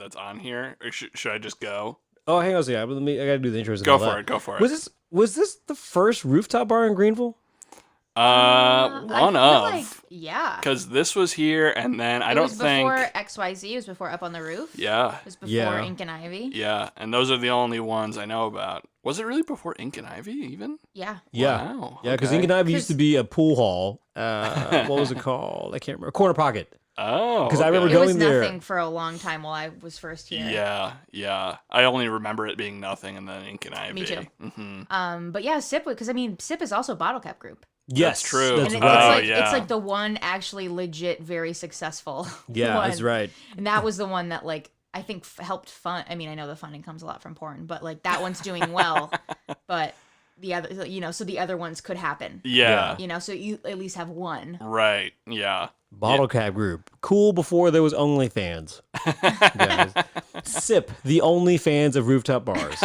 that's on here. Or should I just go? Oh, hang on a second. I gotta do the intros. Go for it. Was this the first rooftop bar in Greenville? One of. Like, yeah. Because this was here, and then I don't think... It was before XYZ. It was before Up on the Roof. Yeah. It was before Ink and Ivy. Yeah, and those are the only ones I know about. Was it really before Ink and Ivy, even? Yeah. Yeah. Wow. Yeah, because Ink and Ivy used to be a pool hall. What was it called? I can't remember. Corner Pocket. Oh, because I remember going there. It was nothing for a long time while I was first here. Yeah. I only remember it being nothing, and then Ink and Ivy. Me too. Mm-hmm. But yeah, SIP, because SIP is also Bottle Cap Group. Yes, that's true. That's right. It's like the one actually legit, very successful. Yeah, one. That's right. And that was the one that I think helped fund. I mean, I know the funding comes a lot from porn, but that one's doing well. But the other, so the other ones could happen. Yeah. So you at least have one. Right. Yeah. Bottle Cap Group. Cool before there was OnlyFans. SIP, the OnlyFans of rooftop bars.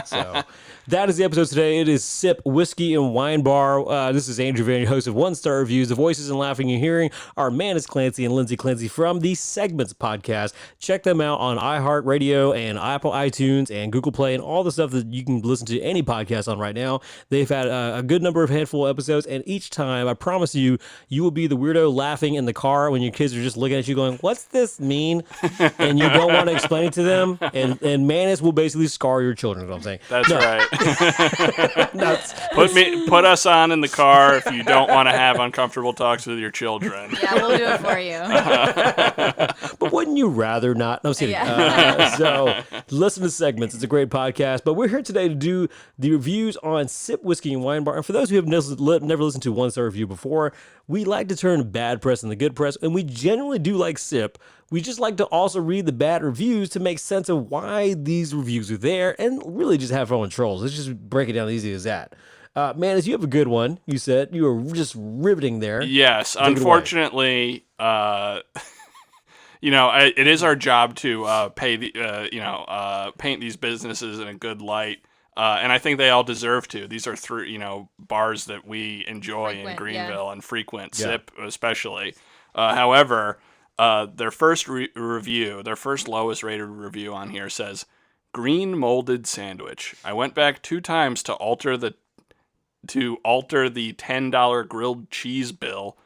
So that is the episode today. It is SIP, Whiskey and Wine Bar. This is Andrew Van, host of One Star Reviews. The voices and laughing you're hearing are Manus Clancy and Lindsay Clancy from the Segments podcast. Check them out on iHeartRadio and Apple iTunes and Google Play and all the stuff that you can listen to any podcast on right now. They've had a good number of handful of episodes, and each time, I promise you, you will be the weirdo laughing in the car when your kids are just looking at you going, what's this mean? And you don't want to explain it to them. And Manus will basically scar your children, is what I'm saying. That's right. Put us on in the car if you don't want to have uncomfortable talks with your children. Yeah, we'll do it for you. But wouldn't you rather not? No, I'm kidding. Yeah. So listen to Segments. It's a great podcast. But we're here today to do the reviews on SIP, Whiskey and Wine Bar. And for those who have never listened to One Star Review before, we like to turn bad press into good press, and we genuinely do like SIP. We just like to also read the bad reviews to make sense of why these reviews are there and really just have fun trolls. Let's just break it down easy as that. Manus, you have a good one. You said you were just riveting there. Yes, unfortunately, it is our job to paint these businesses in a good light. And I think they all deserve to. These are bars that we enjoy in Greenville and frequent, SIP especially. However, their first review, their first lowest rated review on here says, green molded sandwich. I went back 2 times to alter the $10 grilled cheese bill.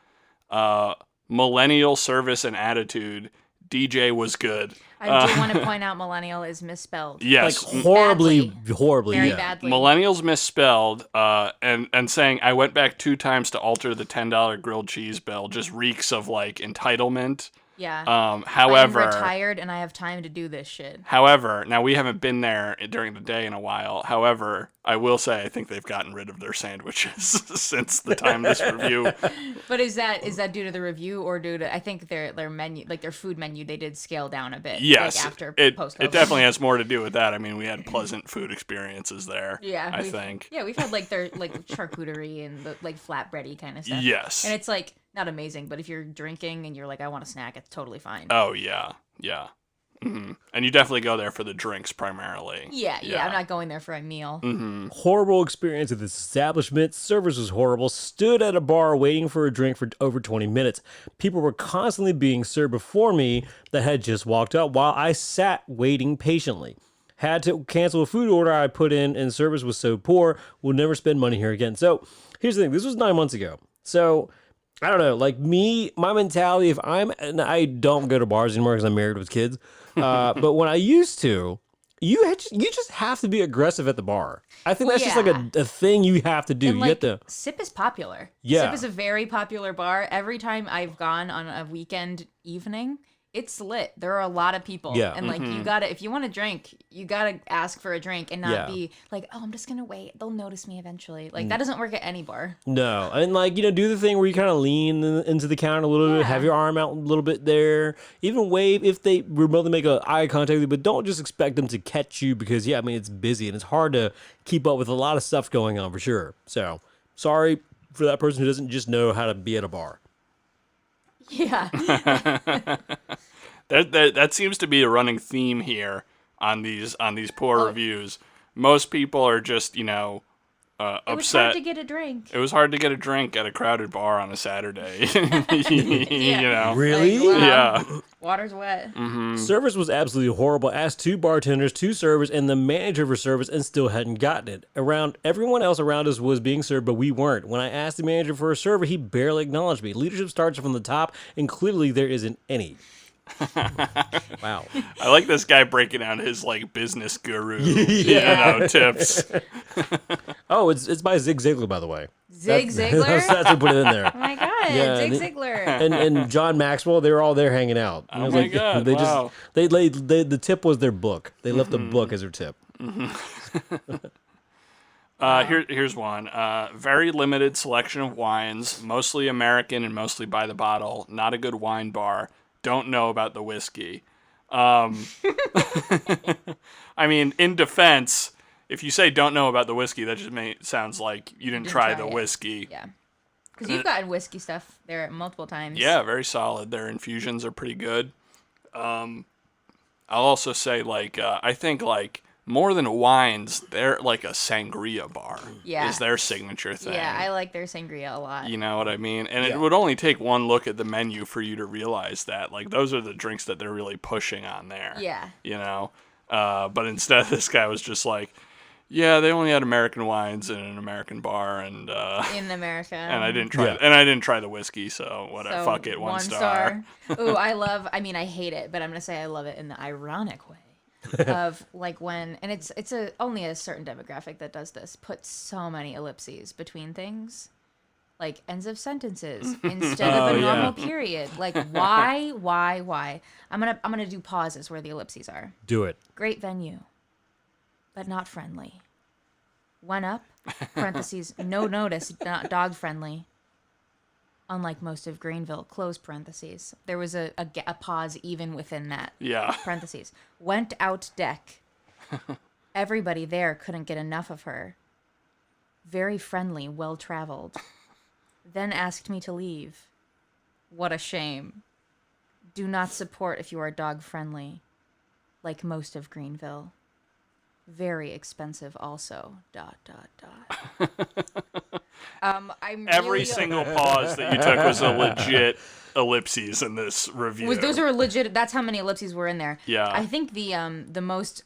Millennial service and attitude. DJ was good. I do want to point out millennial is misspelled. Yes. Like horribly. Very badly. Millennial's misspelled, and saying I went back 2 times to alter the $10 grilled cheese bill just reeks of entitlement. Yeah. However, I'm retired and I have time to do this shit. However, now we haven't been there during the day in a while. However, I will say I think they've gotten rid of their sandwiches since the time this review. But is that due to the review or due to I think their menu, their food menu, they did scale down a bit. Yes, after post-COVID. It definitely has more to do with that. I mean, we had pleasant food experiences there. Yeah, I think. Yeah, we've had their charcuterie and the flatbready kind of stuff. Yes, and it's not amazing, but if you're drinking and you're I want a snack, it's totally fine. Oh yeah. Mm-hmm. And you definitely go there for the drinks primarily. Yeah, I'm not going there for a meal. Mm-hmm. Horrible experience at this establishment. Service was horrible. Stood at a bar waiting for a drink for over 20 minutes. People were constantly being served before me that had just walked up while I sat waiting patiently. Had to cancel a food order I put in, and service was so poor, we'll never spend money here again. So here's the thing. This was 9 months ago. So I don't know, my mentality, and I don't go to bars anymore because I'm married with kids, but when I used to, you just have to be aggressive at the bar. I think that's just a thing you have to do. And you have to. SIP is popular. Yeah. SIP is a very popular bar. Every time I've gone on a weekend evening, it's lit. There are a lot of people. Yeah. And you gotta, if you want a drink, you gotta ask for a drink and not be oh, I'm just gonna wait. They'll notice me eventually. That doesn't work at any bar. No. And do the thing where you kind of lean into the counter a little bit, have your arm out a little bit there, even wave if they remotely make eye contact with you, but don't just expect them to catch you because, it's busy and it's hard to keep up with a lot of stuff going on for sure. So, sorry for that person who doesn't just know how to be at a bar. Yeah. That seems to be a running theme here on these poor reviews. Most people are just, upset. It was hard to get a drink. It was hard to get a drink at a crowded bar on a Saturday. Yeah. Really? Yeah. Water's wet. Service was absolutely horrible. Asked 2 bartenders, 2 servers, and the manager for service, and still hadn't gotten it. Everyone else around us was being served, but we weren't. When I asked the manager for a server, he barely acknowledged me. Leadership starts from the top, and clearly there isn't any. Wow. I like this guy breaking down his like business guru, tips. Oh, it's by Zig Ziglar, by the way. Zig Ziglar? That's who put it in there. Oh my god, Yeah, Zig and- Ziglar. And John Maxwell, they were all there hanging out. And Oh I was my like, God, They wow. the tip was their book. They left the book as their tip. Here's one. Very limited selection of wines, mostly American and mostly by the bottle. Not a good wine bar. Don't know about the whiskey. I mean, in defense, if you say don't know about the whiskey, that just sounds like you didn't try the it. whiskey. Yeah. Because you've gotten whiskey stuff there multiple times. Yeah, very solid. Their infusions are pretty good. I'll also say, I think, more than wines, they're like a sangria bar. Yeah. Is their signature thing. Yeah, I like their sangria a lot. You know what I mean? And Yeah. it would only take one look at the menu for you to realize that. Like, those are the drinks that they're really pushing on there. Yeah. You know? But instead, this guy was just like, yeah, they only had American wines in an American bar, and In America. and I didn't try Yeah. and I didn't try the whiskey, so whatever. So, Fuck it, one star. Ooh, I hate it, but I'm gonna say I love it in the ironic way of like when, and it's only a certain demographic that does this. Put so many ellipses between things, like ends of sentences instead of a Oh, normal yeah. period. Like why? I'm gonna do pauses where the ellipses are. Do it. Great venue, but not friendly. Went up, parentheses, no notice, not dog friendly. Unlike most of Greenville, close parentheses. There was a pause even within that. Yeah. Parentheses. Went out deck. Everybody there couldn't get enough of her. Very friendly, well traveled. Then asked me to leave. What a shame. Do not support if you are dog friendly. Like most of Greenville. Very expensive also. ... I'm Every really- single pause that you took was a legit ellipses in this review. those are legit. That's how many ellipses were in there. Yeah. I think the most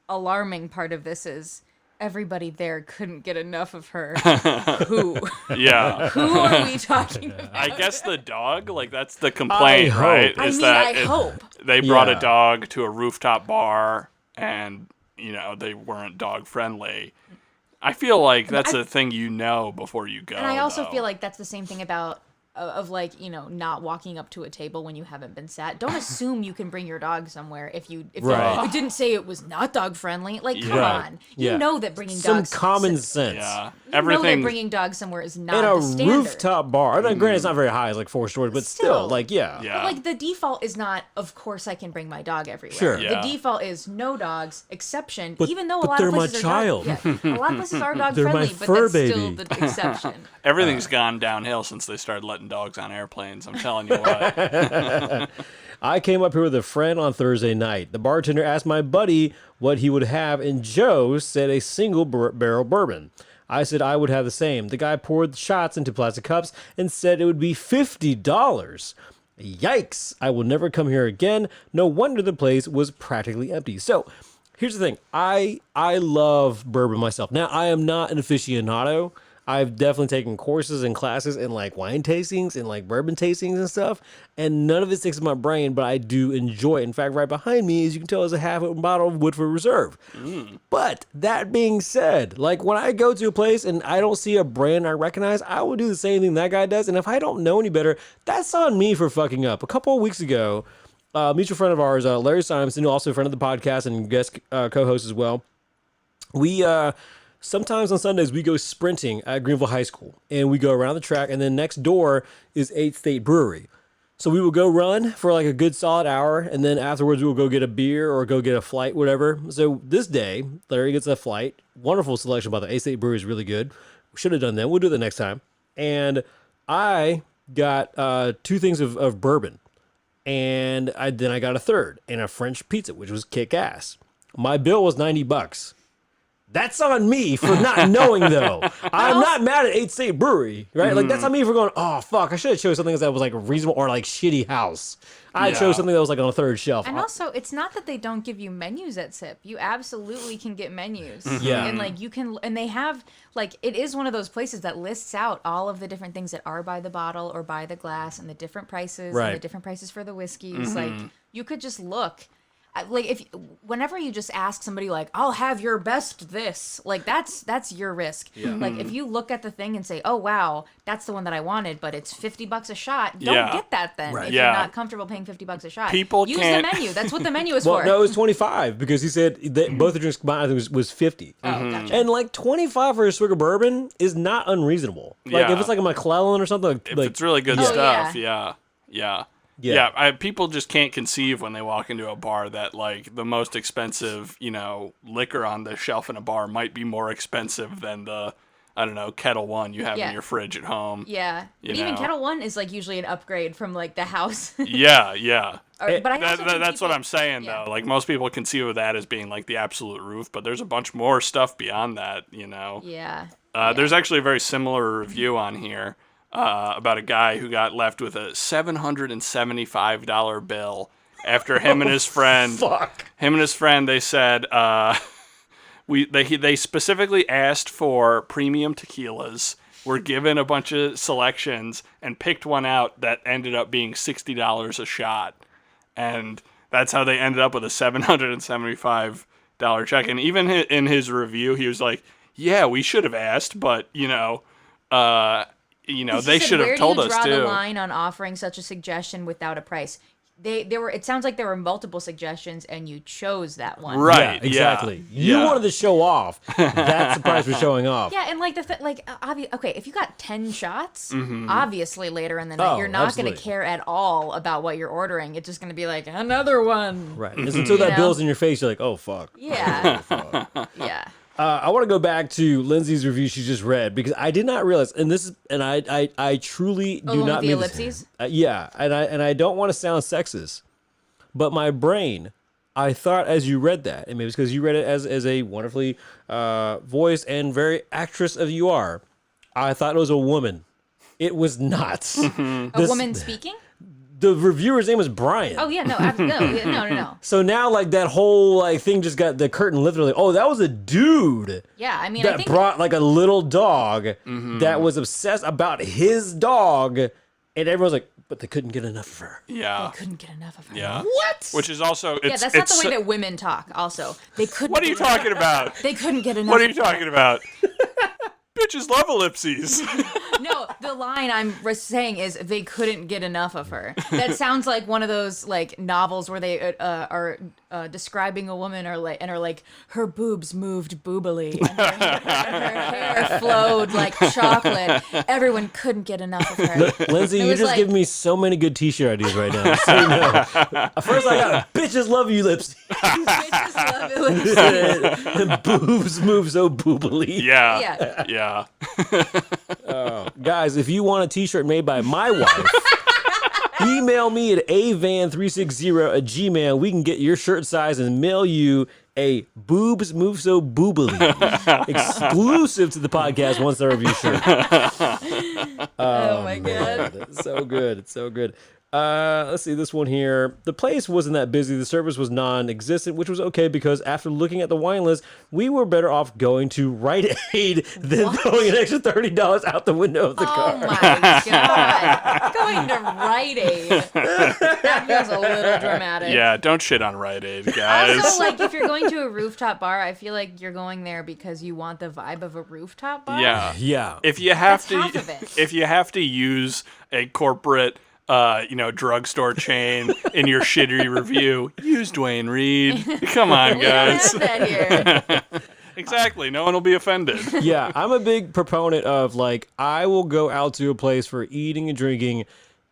alarming part of this is everybody there couldn't get enough of her. Who? Yeah. Who are we talking about? I guess the dog, like, that's the complaint, I right? hope. Is I that hope. they brought Yeah. a dog to a rooftop bar and, they weren't dog friendly. I feel like that's a thing before you go. And I also though. feel like that's the same thing about not walking up to a table when you haven't been sat. Don't assume you can bring your dog somewhere if Right. it didn't say it was not dog friendly. Like, come Right. on, Yeah. you know that bringing Some dogs common sense. Yeah. You know that Everything. bringing dogs somewhere is not In a the standard. rooftop bar. Now, granted, it's not very high. It's like 4 stories, but still, like, yeah. Yeah. But like the default is not, of course I can bring my dog everywhere. Sure. Yeah. The default is no dogs, exception. But- even though a but lot they're of my places child. are dog, a lot of places are dog They're my friendly, but fur that's still baby. the exception. Everything's gone downhill since they started letting dogs on airplanes. I'm telling you what. I came up here with a friend on Thursday night. The bartender asked my buddy what he would have, and Joe said a single barrel bourbon. I said I would have the same. The guy poured the shots into plastic cups and said it would be $50. Yikes. I will never come here again. No wonder the place was practically empty. So, here's the thing. I love bourbon myself. Now, I am not an aficionado. I've definitely taken courses and classes in like wine tastings and like bourbon tastings and stuff, and none of it sticks in my brain, but I do enjoy it. In fact, right behind me, as you can tell, is a half-open bottle of Woodford Reserve. But that being said, like when I go to a place and I don't see a brand I recognize, I will do the same thing that guy does, and if I don't know any better, that's on me for fucking up. A couple of weeks ago, mutual friend of ours, Larry Simonson, also a friend of the podcast and guest co-host as well, we sometimes on Sundays we go sprinting at Greenville High School, and we go around the track, and then next door is 8th State Brewery. So we will go run for like a good solid hour, and then afterwards we will go get a beer or go get a flight, whatever. So this day, Larry gets a flight. Wonderful selection, by the way. 8th State Brewery is really good. We should have done that. We'll do that next time. And I got 2 things of bourbon, and then I got a third and a French pizza, which was kick ass. My bill was $90. That's on me for not knowing, though. I'm not mad at 8th State Brewery, right? Like, that's on me for going, oh, fuck, I should have chose something that was, like, reasonable or, like, shitty house. I chose something that was, like, on a third shelf. And also, it's not that they don't give you menus at SIP. You absolutely can get menus. Yeah. And, like, you can, and they have, like, it is one of those places that lists out all of the different things that are by the bottle or by the glass and the different prices and the different prices for the whiskeys. Like, you could just look. Like, whenever you just ask somebody, like, I'll have your best this, like, that's your risk. Like, if you look at the thing and say, oh, wow, that's the one that I wanted, but it's $50 a shot, don't get that then. If you're not comfortable paying $50 a shot. People use can't... the menu. That's what the menu is well, for. no, it was 25 because he said that both the drinks combined was 50. Oh, gotcha. And, like, 25 for a swig of bourbon is not unreasonable. Like, if it's like a McClellan or something. If like, it's really good stuff, yeah. People just can't conceive when they walk into a bar that, like, the most expensive, liquor on the shelf in a bar might be more expensive than the, I don't know, Kettle One you have in your fridge at home. Yeah. But even Kettle One is, like, usually an upgrade from, like, the house. Yeah. But That's what I'm saying, though. Like, most people conceive of that as being, like, the absolute roof, but there's a bunch more stuff beyond that, Yeah. There's actually a very similar review on here. About a guy who got left with a $775 bill after him and his friend. They said they specifically asked for premium tequilas, were given a bunch of selections, and picked one out that ended up being $60 a shot, and that's how they ended up with a $775 check. And even in his review, he was like, "Yeah, we should have asked, but they should have told us too." Where do you draw the line on offering such a suggestion without a price? It sounds like there were multiple suggestions, and you chose that one. Right? Yeah, exactly. You wanted to show off. That's the price for showing off. Yeah, and like okay, if you got 10 shots, obviously later in the night, you're not going to care at all about what you're ordering. It's just going to be like another one. Right. It's until that bill's in your face, you're like, oh fuck. Yeah. Yeah. I want to go back to Lindsay's review she just read because I did not realize, and I truly do not the mean ellipses. And I don't want to sound sexist, but my brain, I thought as you read that, and maybe it's because you read it as a wonderfully voiced and very actress of you are, I thought it was a woman. It was not. A woman speaking? The reviewer's name was Brian. Oh yeah, no. So now, like, that whole thing just got the curtain lifted. Like, oh, that was a dude. Yeah, I mean, that I think brought like a little dog that was obsessed about his dog, and everyone's like, but they couldn't get enough of her. Yeah, they couldn't get enough of her. Yeah, what? Which is also that's not the way that women talk. Also, they couldn't. What are you talking about? They couldn't get enough. What are you talking about? Bitches love ellipses. No, the line I'm saying is they couldn't get enough of her. That sounds like one of those like novels where they are describing a woman are like her boobs moved boobily and her hair flowed like chocolate. Everyone couldn't get enough of her. Lindsay, you just give me so many good T-shirt ideas right now. So you know. First, I got bitches love you lips. Bitches love you lips. And boobs move so boobily. Yeah. Guys, if you want a T-shirt made by my wife, email me at avan360@gmail. We can get your shirt size and mail you a boobs move so boobily exclusive to the podcast once I review shirt. Oh my god, so good. It's so good. Let's see this one here. The place wasn't that busy. The service was non-existent, which was okay because after looking at the wine list, we were better off going to Rite Aid than throwing an extra $30 out the window of the car. Oh my god, going to Rite Aid. That feels a little dramatic. Yeah, don't shit on Rite Aid, guys. Also, like, if you're going to a rooftop bar, I feel like you're going there because you want the vibe of a rooftop bar. Yeah. If you have half of it. if you have to use a corporate drugstore chain in your shitty review, use Dwayne Reed. Come on, guys. We don't have that here. Exactly. No one will be offended. Yeah, I'm a big proponent of, like, I will go out to a place for eating and drinking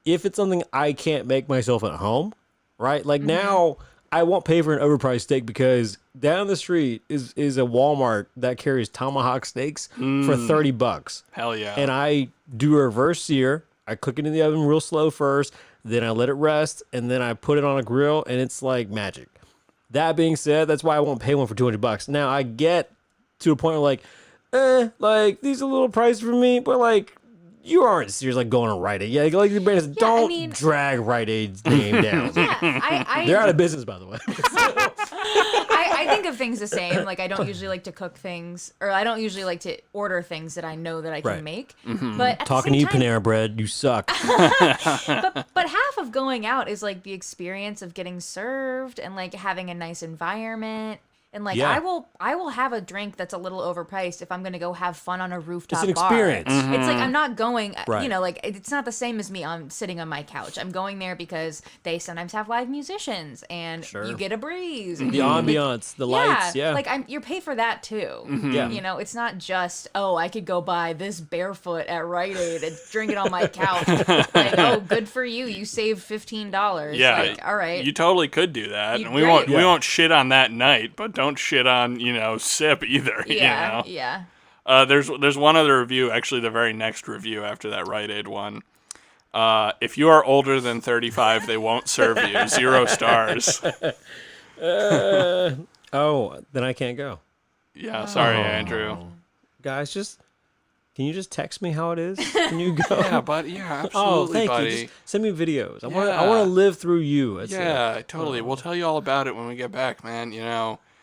if it's something I can't make myself at home, right? Like, now I won't pay for an overpriced steak because down the street is a Walmart that carries tomahawk steaks for $30. Hell yeah. And I do a reverse sear. I cook it in the oven real slow first, then I let it rest, and then I put it on a grill, and it's like magic. That being said, that's why I won't pay one for $200. Now, I get to a point where like, like these are a little pricey for me, but like you aren't serious like going to Rite Aid. Yeah, like the brands don't drag Rite Aid's name down. Yeah, they're out of business, by the way. I think of things the same. Like I don't usually like to cook things, or I don't usually like to order things that I know that I can make. But at Talking the to same you, time, Panera Bread, you suck. but half of going out is like the experience of getting served and like having a nice environment. And like I will have a drink that's a little overpriced if I'm gonna go have fun on a rooftop It's an bar. experience. It's like I'm not going, Right. you know, like it's not the same as me on sitting on my couch. I'm going there because they sometimes have live musicians and you get a breeze. And The ambiance, the lights, like you pay for that too. Yeah. You know, it's not just I could go buy this barefoot at Rite Aid and drink it on my couch. Like good for you, you saved $15. Yeah, like, all right, you totally could do that, and we Right. won't shit on that night, but don't shit on Sip either. yeah, You know? yeah. There's one other review, actually the very next review after that Rite Aid one. If you are older than 35, they won't serve you. 0 stars. Oh, then I can't go. Yeah, sorry, Andrew. Guys, can you just text me how it is? Can you go? Yeah, buddy. Yeah, absolutely, thank buddy. you. Just send me videos. I Yeah. want to live through you. That's it. Yeah, totally. We'll tell you all about it when we get back, man.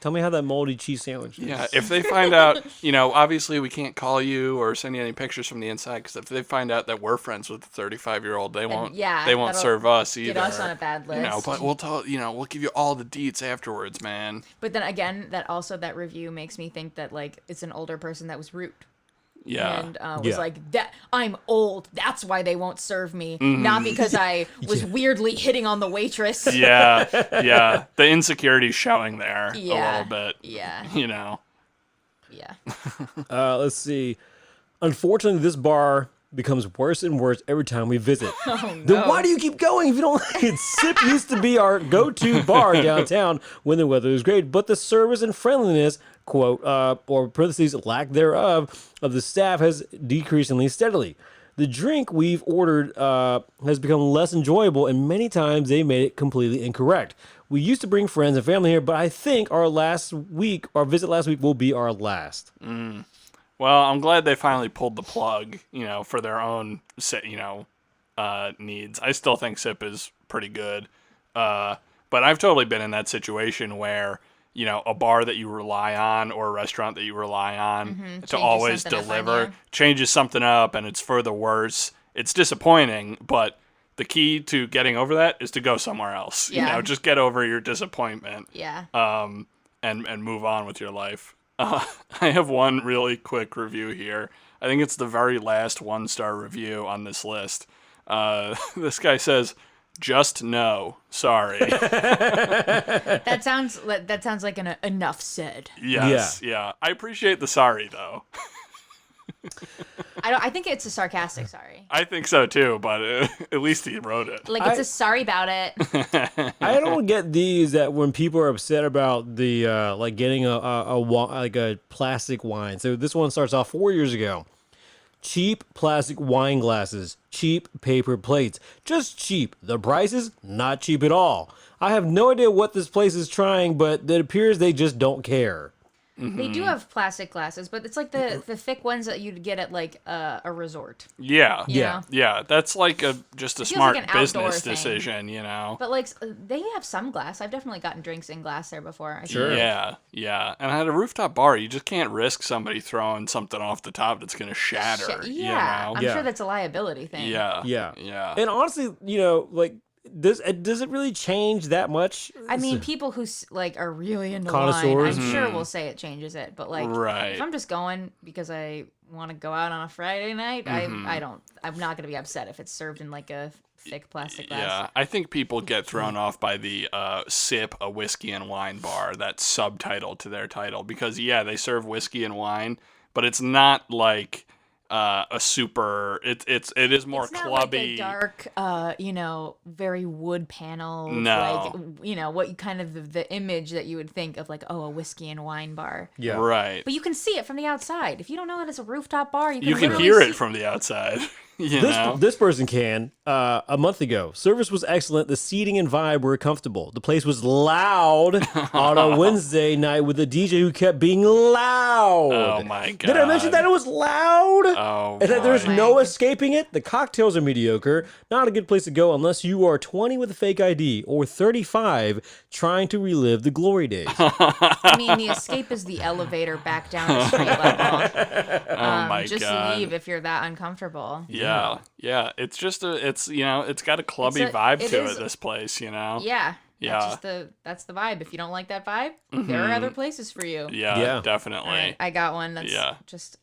Tell me how that moldy cheese sandwich is. Yeah, if they find out, obviously we can't call you or send you any pictures from the inside, because if they find out that we're friends with the 35-year-old, they won't that'll serve us either. Get us on a bad list. But we'll give you all the deets afterwards, man. But then again, that review makes me think that like it's an older person that was rude. Yeah. And was like, that I'm old. That's why they won't serve me. Not because I was weirdly hitting on the waitress. Yeah. The insecurity's showing there a little bit. Yeah. Yeah. Let's see. Unfortunately, this bar becomes worse and worse every time we visit. Oh, no. Then why do you keep going if you don't like it? Sip used to be our go-to bar downtown when the weather was great, but the service and friendliness, quote, or parentheses, lack thereof, of the staff has decreasingly steadily. The drink we've ordered has become less enjoyable, and many times they made it completely incorrect. We used to bring friends and family here, but I think our visit last week will be our last. Well, I'm glad they finally pulled the plug, for their own, needs. I still think Sip is pretty good. But I've totally been in that situation where, a bar that you rely on or a restaurant that you rely on to always deliver changes something up, and it's for the worse. It's disappointing, but the key to getting over that is to go somewhere else. Yeah. Just get over your disappointment. Yeah. And move on with your life. I have one really quick review here. I think it's the very last 1-star review on this list. This guy says, "Just no, sorry." That sounds like an enough said. Yes, yeah. I appreciate the sorry though. I think it's a sarcastic sorry. I think so too, but at least he wrote it. Like it's a sorry about it. I don't get these that when people are upset about the like getting a plastic wine. So this one starts off 4 years ago. Cheap plastic wine glasses, cheap paper plates, just cheap. The prices, not cheap at all. I have no idea what this place is trying, but it appears they just don't care. They do have plastic glasses, but it's like the thick ones that you'd get at like a resort. Yeah. You know? Yeah, that's like just a feels smart like an outdoor business thing. decision, But like they have some glass. I've definitely gotten drinks in glass there before. I Sure. think. Yeah. And at a rooftop bar, you just can't risk somebody throwing something off the top that's going to shatter. Yeah. I'm Yeah. sure that's a liability thing. Yeah. And honestly, like, does it really change that much? I mean, people who like are really into Connoisseurs. wine, I'm sure will say it changes it. But like, Right. if I'm just going because I want to go out on a Friday night, I'm not gonna be upset if it's served in like a thick plastic glass. Yeah, I think people get thrown off by the Sip, a whiskey and wine bar, that's subtitled to their title, because they serve whiskey and wine, but it's not like a super. It is more it's not clubby. like a dark, very wood panel. No. Like, what you kind of the image that you would think of like, a whiskey and wine bar. Yeah. Right. But you can see it from the outside. If you don't know that it's a rooftop bar, You can literally hear see it from the outside. This person can. A month ago, service was excellent. The seating and vibe were comfortable. The place was loud on a Wednesday night with a DJ who kept being loud. Oh my god! Did I mention that it was loud? Oh, and that there's boy. no escaping it. The cocktails are mediocre. Not a good place to go unless you are 20 with a fake ID or 35 trying to relive the glory days. I mean, the escape is the elevator back down to street level. Oh my just god! leave if you're that uncomfortable. Yeah. It's just it's got a clubby vibe to it. This place, Yeah. Yeah. That's the vibe. If you don't like that vibe, there are other places for you. Yeah, definitely. All right, I got one that's just,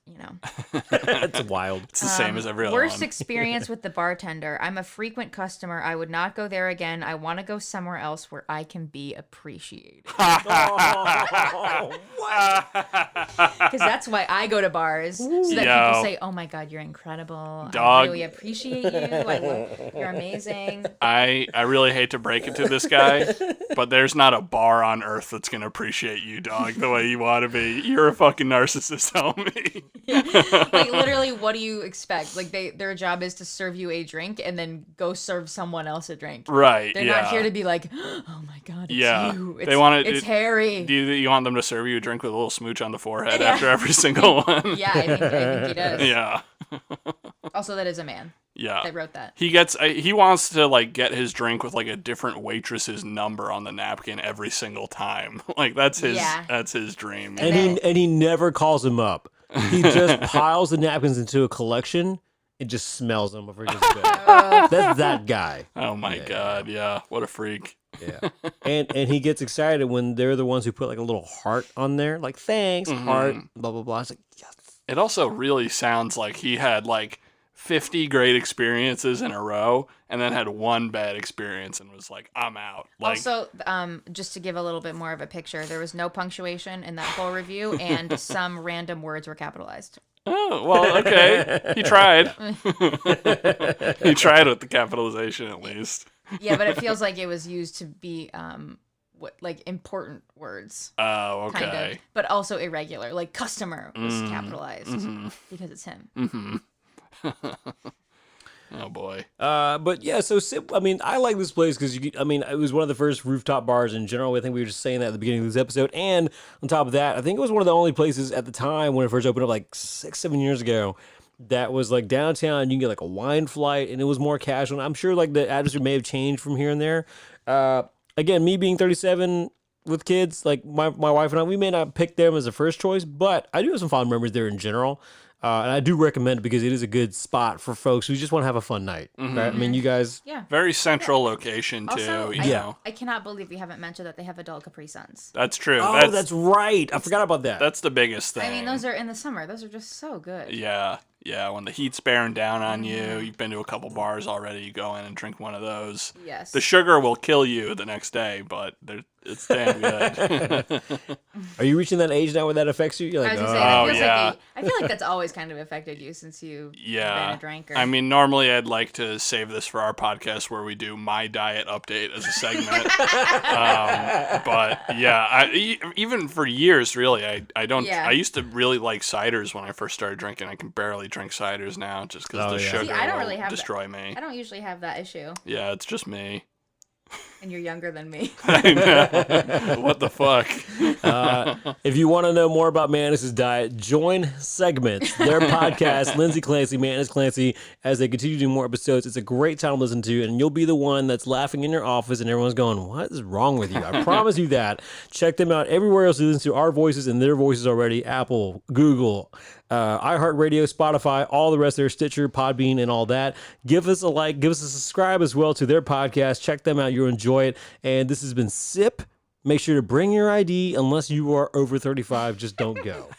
That's wild. It's the same as every other Worst one. experience with the bartender. I'm a frequent customer. I would not go there again. I want to go somewhere else where I can be appreciated. Because that's why I go to bars. So that people say, oh my God, you're incredible. I really appreciate you. You're amazing. I really hate to break it to this guy, but there's not a bar on earth that's going to appreciate you, dog, the way you want to be. You're a fucking narcissist, homie. Like, literally, what do you expect? Like, their job is to serve you a drink and then go serve someone else a drink. Right, They're not here to be like, oh my God, it's you. It's Harry. Do you want them to serve you a drink with a little smooch on the forehead after every single one? Yeah, I think he does. Yeah. Also, that is a man. Yeah. That wrote that. He wants to like get his drink with like a different waitress's number on the napkin every single time. Like that's his dream. And he never calls him up. He just piles the napkins into a collection and just smells them before he goes to bed. That's that guy. Oh my god, yeah. What a freak. Yeah. And he gets excited when they're the ones who put like a little heart on there, like thanks, heart, blah blah blah. It's like, yes. It also really sounds like he had like 50 great experiences in a row and then had one bad experience and was like, I'm out. Like, also, just to give a little bit more of a picture, there was no punctuation in that whole review and some random words were capitalized. Oh, well, okay. He tried. He tried with the capitalization at least. Yeah, but it feels like it was used to be important words. Oh, okay. Kind of, but also irregular. Like customer was capitalized because it's him. Mm-hmm. Oh boy. But yeah, so I mean, I like this place because it was one of the first rooftop bars in general. I think we were just saying that at the beginning of this episode. And on top of that, I think it was one of the only places at the time when it first opened up like 6-7 years ago that was like downtown. You can get like a wine flight and it was more casual. I'm sure like the atmosphere may have changed from here and there. Again, me being 37 with kids, like my wife and I, we may not pick them as a first choice, but I do have some fond memories there in general. And I do recommend it because it is a good spot for folks who just want to have a fun night. Right? I mean, you guys... Yeah. Very central location, too. Also, you know. I cannot believe we haven't mentioned that they have adult Capri Suns. That's true. Oh, that's right. I forgot about that. That's the biggest thing. I mean, those are in the summer. Those are just so good. Yeah. Yeah, when the heat's bearing down on you, you've been to a couple bars already, you go in and drink one of those. Yes. The sugar will kill you the next day, but it's damn good. Are you reaching that age now where that affects you? You're like, I was gonna say, I feel like that's always kind of affected you since you've been a drinker. I mean, normally I'd like to save this for our podcast where we do my diet update as a segment. But yeah, even for years, really, I don't. Yeah. I used to really like ciders when I first started drinking. I can barely drink ciders now just because the sugar will destroy me. I don't usually have that issue. Yeah, it's just me. And you're younger than me. I know. What the fuck? If you want to know more about Manus' diet, join Segments, their podcast, Lindsay Clancy, Manus Clancy, as they continue to do more episodes. It's a great time to listen to, and you'll be the one that's laughing in your office, and everyone's going, what is wrong with you? I promise you that. Check them out everywhere else you listen to our voices and their voices already, Apple, Google, iHeartRadio, Spotify, all the rest there, Stitcher, Podbean, and all that. Give us a like, give us a subscribe as well to their podcast. Check them out. You'll enjoy it. And this has been Sip. Make sure to bring your ID unless you are over 35. Just don't go.